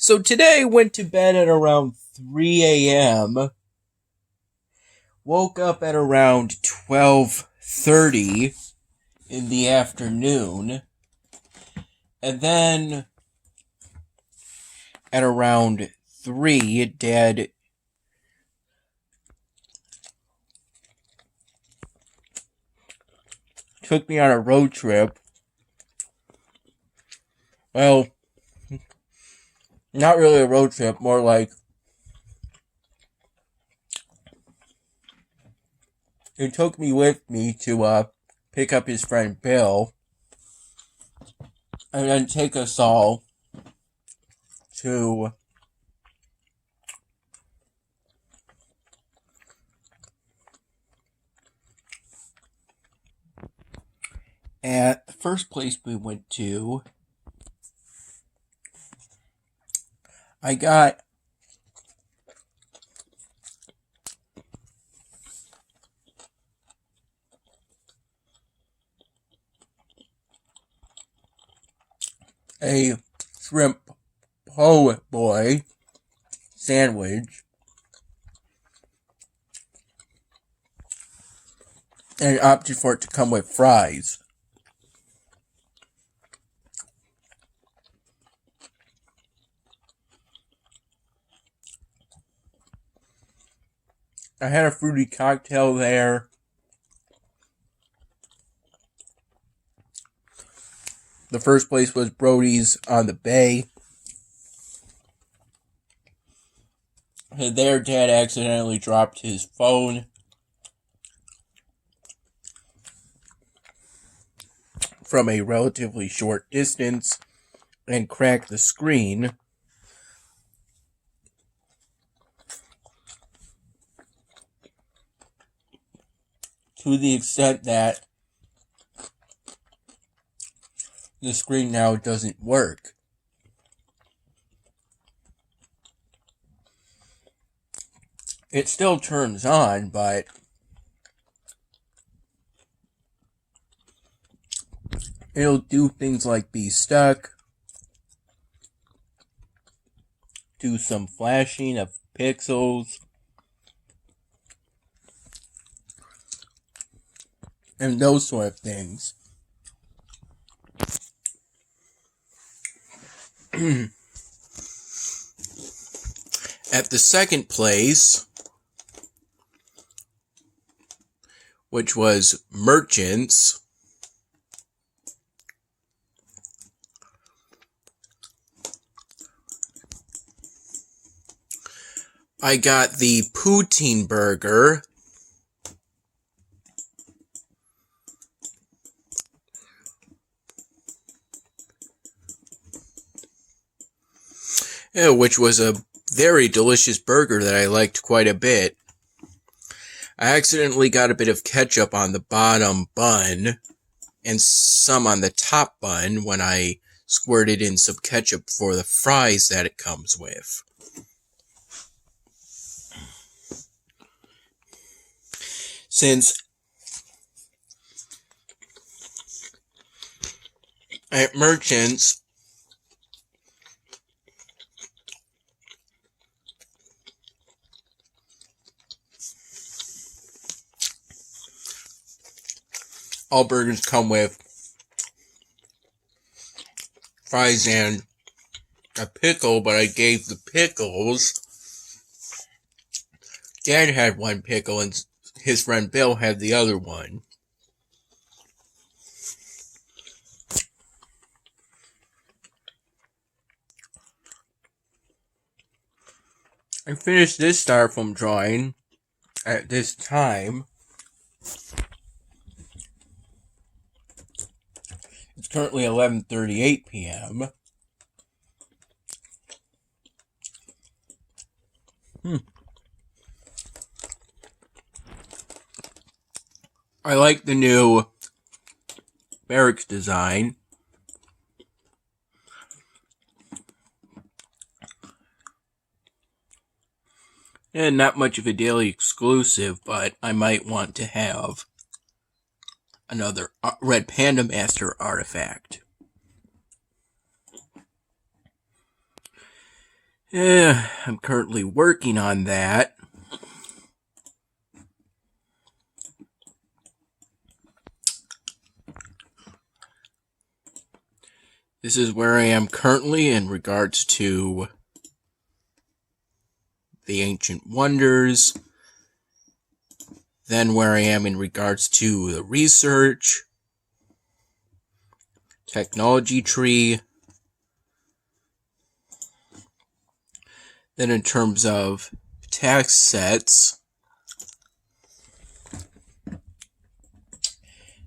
So today I went to bed at around 3 a.m., woke up at around 12:30 in the afternoon, and then at around 3, Dad took me on a road trip. Well, not really a road trip, more like he took me with me to pick up his friend Bill, and then take us all to at the first place we went to. I got a shrimp po' boy sandwich and opted for it to come with fries. I had a fruity cocktail there. The first place was Brody's on the Bay. And there, Dad accidentally dropped his phone from a relatively short distance and cracked the screen. To the extent that the screen now doesn't work. It still turns on, but it'll do things like be stuck, do some flashing of pixels, and those sort of things. At the second place, which was Merchants, I got the poutine burger, which was a very delicious burger that I liked quite a bit. I accidentally got a bit of ketchup on the bottom bun and some on the top bun when I squirted in some ketchup for the fries that it comes with. Since at Merchants, all burgers come with fries and a pickle, but I gave the pickles. Dad had one pickle and his friend Bill had the other one. I finished this styrofoam drawing at this time. It's currently 11:38 p.m. I like the new barracks design. And not much of a daily exclusive, but I might want to have another Red Panda Master artifact. Yeah, I'm currently working on that. This is where I am currently in regards to the ancient wonders. Then where I am in regards to the research, technology tree. Then in terms of tax sets,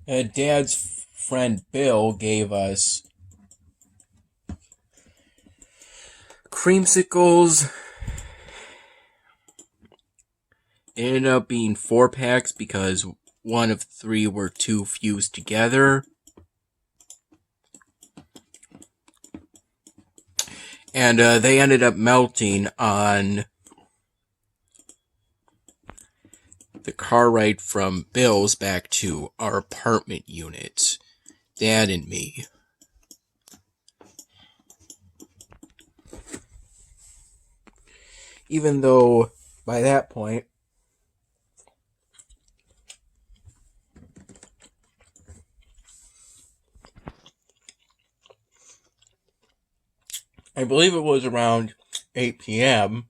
Dad's friend Bill gave us creamsicles. It ended up being 4-packs because one of 3 were too fused together. And they ended up melting on the car ride from Bill's back to our apartment unit. Dad and me. Even though by that point, I believe it was around 8 p.m.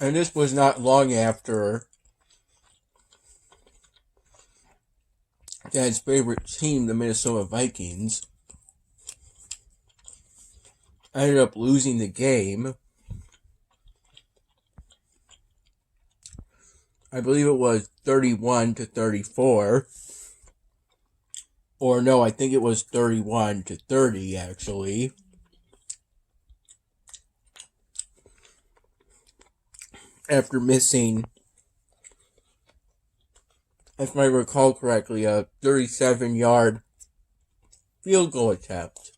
And this was not long after Dad's favorite team, the Minnesota Vikings, ended up losing the game. I believe it was 31-34. Or no, I think it was 31-30 actually. After missing, if I recall correctly, a 37-yard field goal attempt.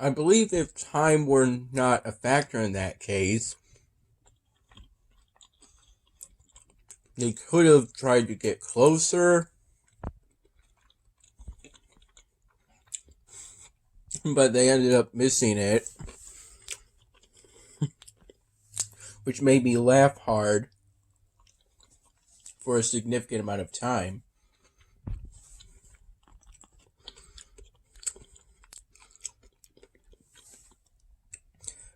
I believe if time were not a factor in that case, they could have tried to get closer, but they ended up missing it, which made me laugh hard for a significant amount of time.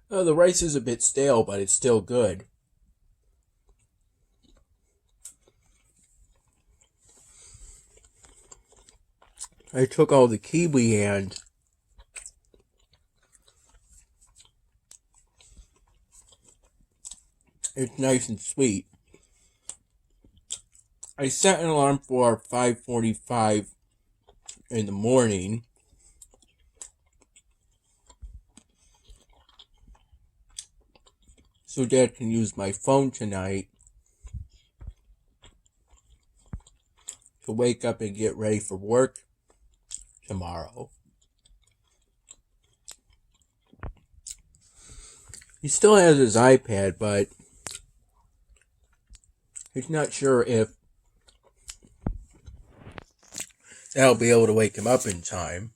The rice is a bit stale, but it's still good. I took all the kiwi and it's nice and sweet. I set an alarm for 5:45 in the morning. So Dad can use my phone tonight to wake up and get ready for work tomorrow. He still has his iPad, but he's not sure if that'll be able to wake him up in time.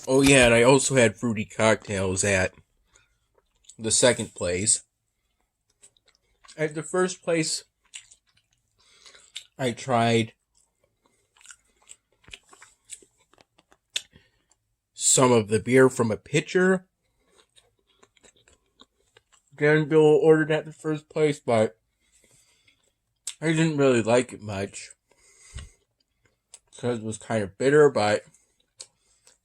Oh yeah, and I also had fruity cocktails at the second place. At the first place, I tried some of the beer from a pitcher. Dan Bill ordered at the first place, but I didn't really like it much because it was kind of bitter, but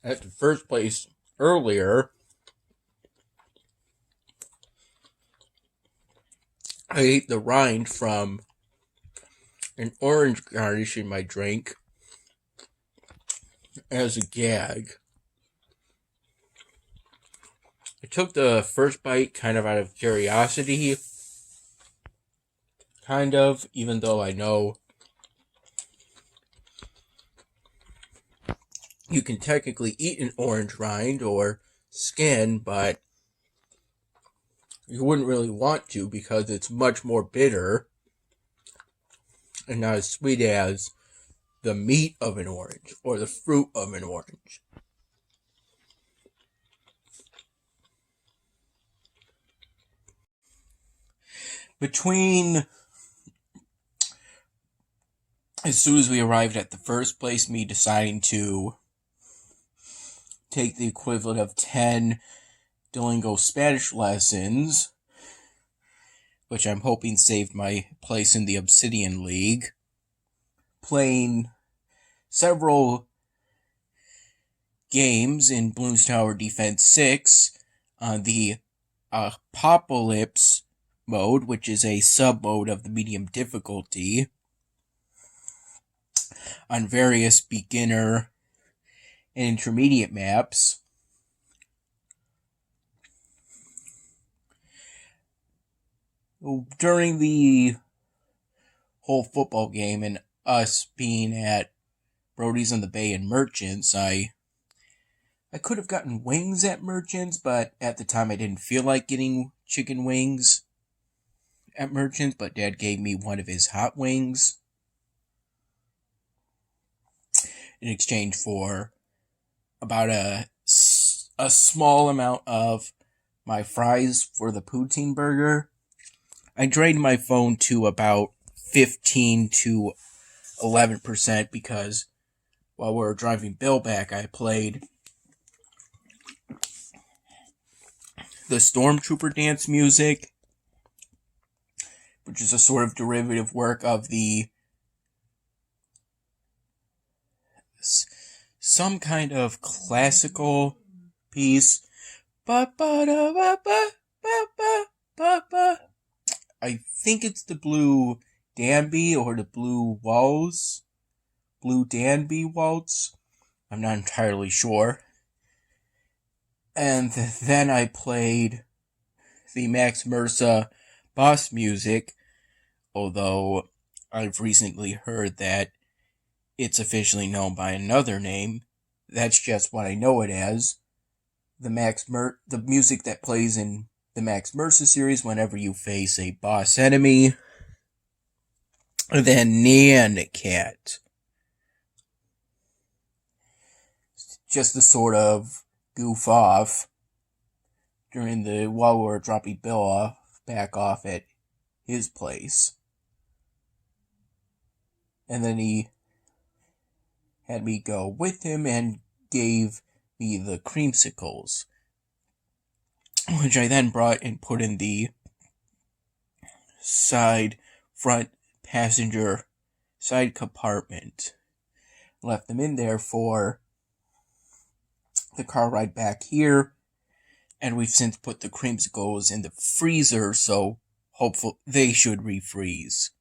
at the first place earlier, I ate the rind from an orange garnish in my drink as a gag. I took the first bite kind of out of curiosity, even though I know you can technically eat an orange rind or skin, but you wouldn't really want to because it's much more bitter and not as sweet as the meat of an orange or the fruit of an orange. Between as soon as we arrived at the first place, me deciding to take the equivalent of 10 Duolingo Spanish lessons, which I'm hoping saved my place in the Obsidian League, playing several games in Bloons Tower Defense 6 on the Apocalypse mode, which is a sub-mode of the medium difficulty, on various beginner and intermediate maps. During the whole football game and us being at Brody's on the Bay and Merchants, I could have gotten wings at Merchants, but at the time I didn't feel like getting chicken wings at Merchants, but Dad gave me one of his hot wings in exchange for about a small amount of my fries for the poutine burger. I drained my phone to about 15 to 11% because while we were driving Bill back, I played the Stormtrooper dance music, which is a sort of derivative work of the some kind of classical piece. I think it's the Blue Danby or the Blue Waltz. Blue Danby Waltz. I'm not entirely sure. And then I played the Max Mersa boss music, although I've recently heard that it's officially known by another name. That's just what I know it as. The music that plays in the Max Mersa series whenever you face a boss enemy. Then Nan Cat. Just to sort of goof off while we were dropping Bill back off at his place. And then he had me go with him and gave me the creamsicles, which I then brought and put in the front passenger side compartment. Left them in there for the car ride back here, and we've since put the creamsicles in the freezer, so hopefully they should refreeze.